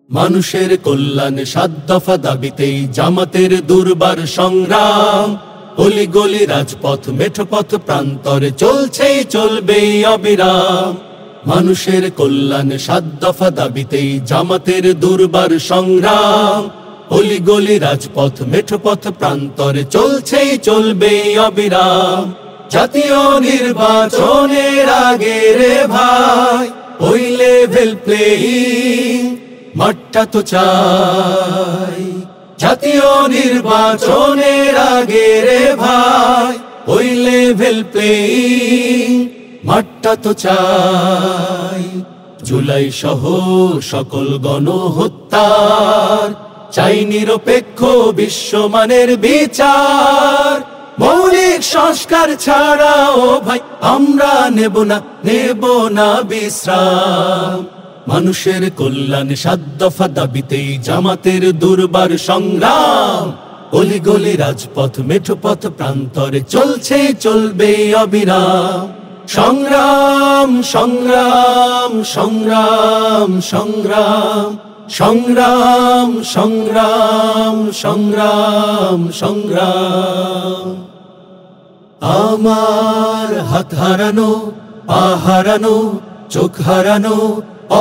মানুষের কল্যাণে ৭ দফা দাবিতেই জামাতের দুর্বার সংগ্রাম। অলিগলি রাজপথ মেঠোপথ প্রান্তরে চলছেই চলবেই অবিরাম। মানুষের কল্যাণে ৭ দফা দাবিতেই জামাতের দুর্বার সংগ্রাম। অলিগলি রাজপথ মেঠোপথ প্রান্তরে চলছেই চলবেই অবিরাম। জাতীয় নির্বাচনের আগে রে ভাই ওই লেভেল প্লেয়িং মাঠটা তো চাই। জাতীয় নির্বাচনের আগে রে ভাই ওই লেভেল প্লেয়িং মাঠটা তো চাই। জুলাই সহ সকল গণহত্যার চাই নিরপেক্ষ বিশ্বমানের বিচার। মৌলিক সংস্কার ছাড়া ও ভাই আমরা নেব না বিশ্রাম। মানুষের কল্যাণে ৭ দফা দাবিতেই জামাতের দুর্বার সংগ্রাম। অলিগলি রাজপথ মেঠোপথ প্রান্তরে চলছে চলবে অবিরাম। সংগ্রাম সংগ্রাম সংগ্রাম সংগ্রাম সংগ্রাম সংগ্রাম সংগ্রাম সংগ্রাম। আমার হাত হারানো পা হারানো চোখ হারানো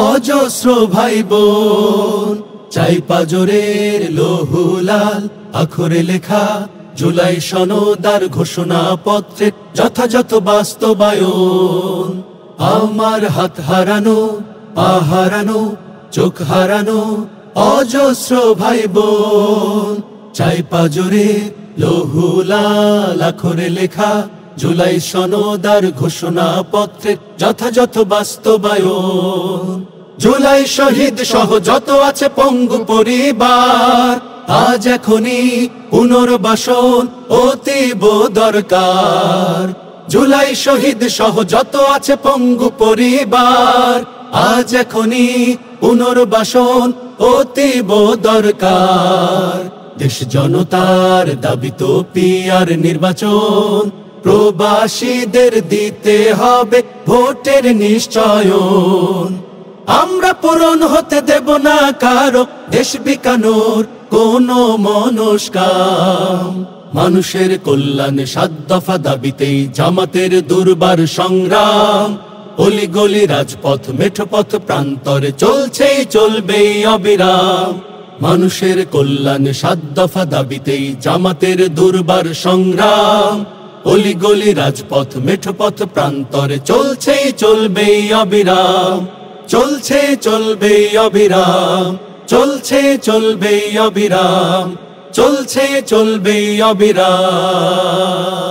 অজস্র ভাই বোন, চাই পাজরের লৌহ লাল আখরে লেখা জুলাই সনদার ঘোষণা পত্রের যথাযথ বাস্তবায়ন। আমার হাত হারানো পা হারানো চোখ হারানো অজস্র ভাই বোন, চাই পাজরের লৌহ লাল আখরে লেখা জুলাই সনদার ঘোষণা পত্রের যথাযথ বাস্তবায়ন। জুলাই শহীদ সহ যত আছে পঙ্গু পরিবার, আজ এখনই পুনর্বাসন অতীব দরকার। জুলাই শহীদ সহ যত আছে পঙ্গু পরিবার, আজ এখনই পুনর্বাসন অতীব দরকার। দেশ জনতার দাবি তো পিয়ার নির্বাচন, প্রবাসীদের দিতে হবে ভোটের নিশ্চয়ন। আমরা পূরণ হতে দেব না কারো দেশ বিকানোর কোনো মনস্কাম। মানুষের কল্যাণে ৭ দফা দাবিতেই জামাতের দুর্বার সংগ্রাম। অলিগলি রাজপথ মেঠোপথ প্রান্তরে চলছেই চলবেই অবিরাম। মানুষের কল্যাণে ৭ দফা দাবিতেই জামাতের দুর্বার সংগ্রাম। অলিগলি রাজপথ মেঠোপথ প্রান্তরে চলছেই চলবেই অবিরাম। চলছে চলবেই অবিরাম, চলছে চলবেই অবিরাম, চলছে চলবেই অবিরাম।